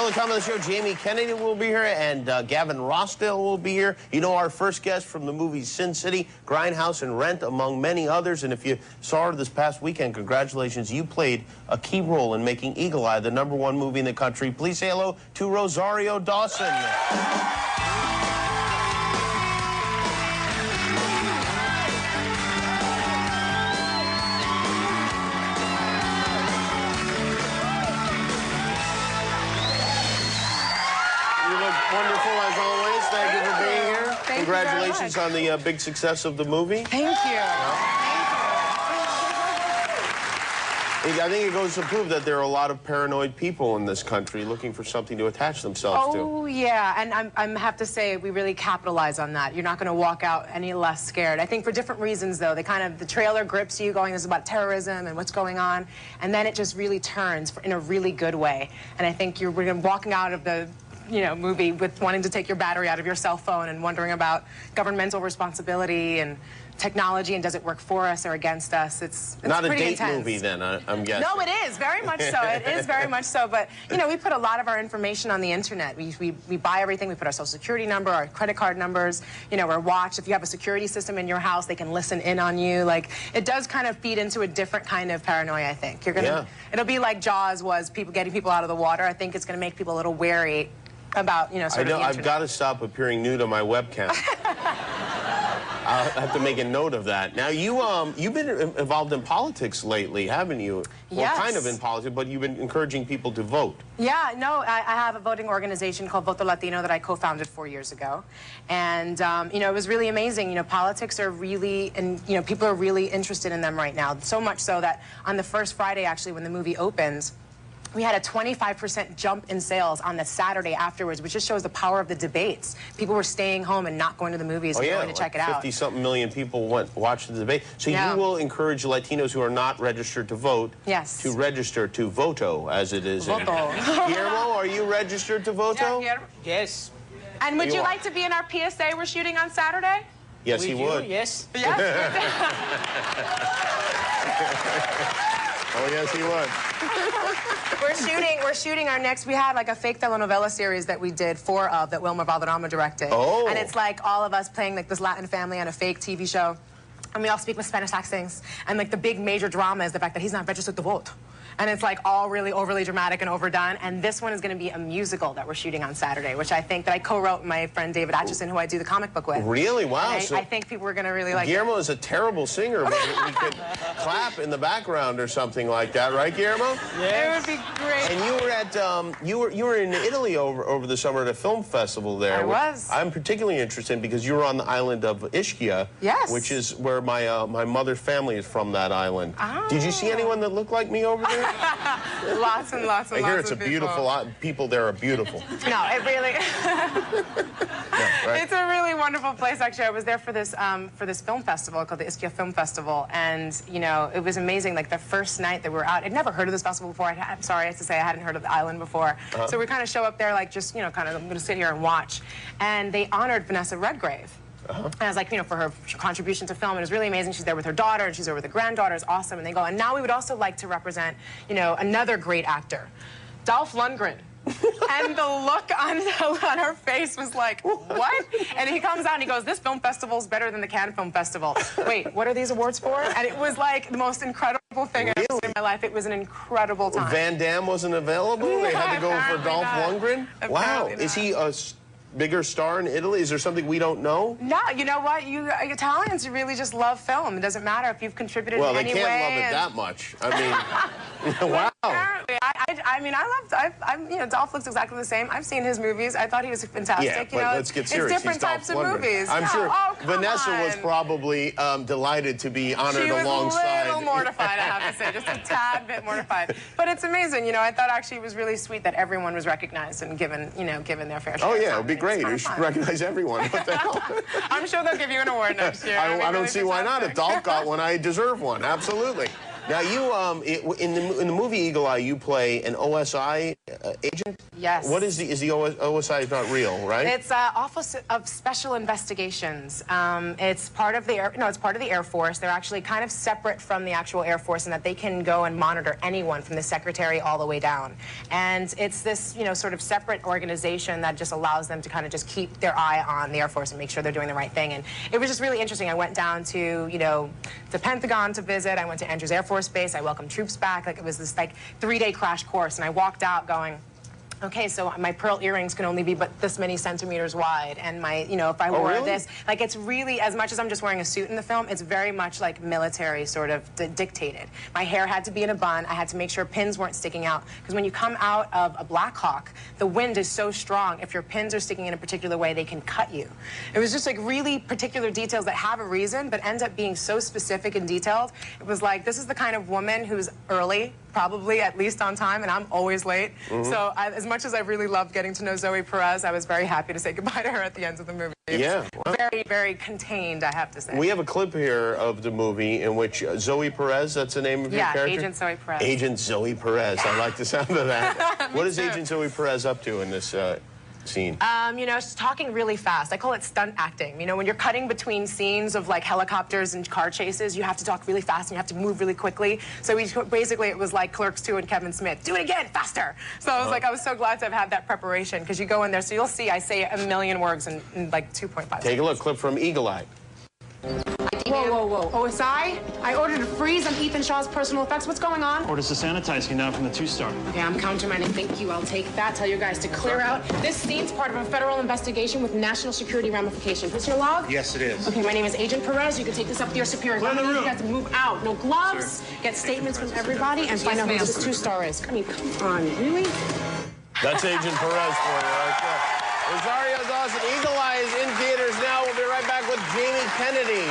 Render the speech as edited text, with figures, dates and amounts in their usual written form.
Still to come on the show, Jamie Kennedy will be here, and Gavin Rossdale will be here. You know, our first guest from the movies Sin City, Grindhouse, and Rent, among many others. And if you saw her this past weekend, congratulations. You played a key role in making Eagle Eye the #1 movie in the country. Please say hello to Rosario Dawson. Wonderful as always. Thank you for being here. Congratulations on the big success of the movie. Thank you. I think it goes to prove that there are a lot of paranoid people in this country looking for something to attach themselves to. Oh, yeah, and I have to say we really capitalize on that. You're not going to walk out any less scared. I think for different reasons, though. The trailer grips you going, this is about terrorism and what's going on, and then it just really turns in a really good way. And I think we're walking out of the movie with wanting to take your battery out of your cell phone and wondering about governmental responsibility and technology and does it work for us or against us. It's not pretty a date intense. movie then, I'm guessing. No, it is very much so. It is very much so. But we put a lot of our information on the internet. We buy everything. We put our social security number, our credit card numbers. We're watched. If you have a security system in your house, they can listen in on you. Like, it does kind of feed into a different kind of paranoia. I think it'll be like Jaws was getting people out of the water. I think it's going to make people a little wary about sort of the internet. I've got to stop appearing nude on my webcam. I'll have to make a note of that. Now, you've been involved in politics lately, haven't you? Yes. Well, kind of in politics, but you've been encouraging people to vote. Yeah, no, I have a voting organization called Voto Latino that I co-founded 4 years ago. And, it was really amazing. Politics are really, and, people are really interested in them right now. So much so that on the first Friday, actually, when the movie opens, we had a 25% jump in sales on the Saturday afterwards, which just shows the power of the debates. People were staying home and not going to the movies and going to check it out. 50-something million people watched the debate. So you will encourage Latinos who are not registered to vote to register to Voto, as it is. Voto. Guillermo, are you registered to Voto? Yeah, yes. And would you like to be in our PSA we're shooting on Saturday? Yes, he would. Yes. Yes. Oh, yes, he would. We're shooting our next, we had like a fake telenovela series that we did 4 of that Wilmer Valderrama directed. Oh. And it's like all of us playing like this Latin family on a fake TV show. And we all speak with Spanish accents. And like the big major drama is the fact that he's not registered to vote. And it's like all really overly dramatic and overdone. And this one is going to be a musical that we're shooting on Saturday, which I think that I co-wrote with my friend David Atchison, who I do the comic book with. Really? Wow. I think people are going to really like Guillermo is a terrible singer, but we could clap in the background or something like that, right, Guillermo? Yeah. It would be great. And you were at you were in Italy over the summer at a film festival there. I was. I'm particularly interested in because you were on the island of Ischia, which is where my mother's family is from. That island. Oh. Did you see anyone that looked like me over there? Lots and lots and lots of people. I hear it's a beautiful. People there are beautiful. No, it really. Yeah, right. It's a really wonderful place. Actually, I was there for this film festival called the Ischia Film Festival, and it was amazing. Like the first night that we were out, I'd never heard of this festival before. I'm sorry, I have to say I hadn't heard of the island before. So we kind of show up there, like just kind of I'm going to sit here and watch, and they honored Vanessa Redgrave. And I was like, for her contribution to film. And it was really amazing. She's there with her daughter, and she's there with her granddaughter. It's awesome. And they go, and now we would also like to represent, another great actor, Dolph Lundgren. And the look on her face was like, what? And he comes out and he goes, this film festival's better than the Cannes Film Festival. Wait, what are these awards for? And it was like the most incredible thing I've ever seen in my life. It was an incredible time. Van Damme wasn't available? They had to go for Dolph Lundgren? Wow. Is he a bigger star in Italy? Is there something we don't know? No, you know what? You Italians really just love film. It doesn't matter if you've contributed in any way. Well, they can't love it that much. I mean, wow. Apparently, Dolph looks exactly the same. I've seen his movies. I thought he was fantastic. Yeah, but let's get serious. It's different types of movies. I'm sure Vanessa on. was probably delighted to be honored alongside. She was a little mortified, I have to say, just a tad bit mortified. But it's amazing. I thought actually it was really sweet that everyone was recognized and given their fair share. Oh yeah, it would be great. You should recognize everyone. What the hell? I'm sure they'll give you an award next year. I don't see why not. If Dolph got one, I deserve one. Absolutely. Now in the movie Eagle Eye, you play an OSI agent. Yes. What is the OSI is not real, right? It's Office of Special Investigations. It's part of the Air Force. They're actually kind of separate from the actual Air Force in that they can go and monitor anyone from the secretary all the way down. And it's this, sort of separate organization that just allows them to kind of just keep their eye on the Air Force and make sure they're doing the right thing. And it was just really interesting. I went down to, the Pentagon to visit. I went to Andrews Air Force Base. I welcomed troops back. Like, it was this 3-day crash course, and I walked out going, okay, so my pearl earrings can only be but this many centimeters wide, and my, if I wore this, like, it's really, as much as I'm just wearing a suit in the film, it's very much like military sort of dictated. My hair had to be in a bun. I had to make sure pins weren't sticking out, because when you come out of a Black Hawk, the wind is so strong. If your pins are sticking in a particular way, they can cut you. It was just like really particular details that have a reason, but ends up being so specific and detailed. It was like, this is the kind of woman who's early, probably at least on time, and I'm always late. So as much as I really loved getting to know Zoe Perez, I was very happy to say goodbye to her at the end of the movie. Yeah. Wow. Very, very contained, I have to say. We have a clip here of the movie in which Zoe Perez, that's the name of your character? Yeah, Agent Zoe Perez. Agent Zoe Perez. I like the sound of that. What is Agent Zoe Perez up to in this scene? She's talking really fast. I call it stunt acting. When you're cutting between scenes of like helicopters and car chases, you have to talk really fast and you have to move really quickly. So basically it was like Clerks 2 and Kevin Smith. Do it again, faster. So I was like, I was so glad to have had that preparation, because you go in there, so you'll see I say a million words in like 2.5 seconds. Take a look, clip from Eagle Eye. Whoa. OSI? I ordered a freeze on Ethan Shaw's personal effects. What's going on? Orders to sanitize you down from the 2-star. Okay, I'm countermanding. Thank you. I'll take that. Tell your guys to clear out. This scene's part of a federal investigation with national security ramifications. What's your log? Yes, it is. Okay, my name is Agent Perez. You can take this up to your superiors. Clear the room. You have to move out. No gloves. Sir. Get statements from everybody and find out who this 2-star is. I mean, come on. Really? That's Agent Perez for you right there. Rosario Dawson, Eagle Eye is in theaters now. We'll be right back with Jamie Kennedy.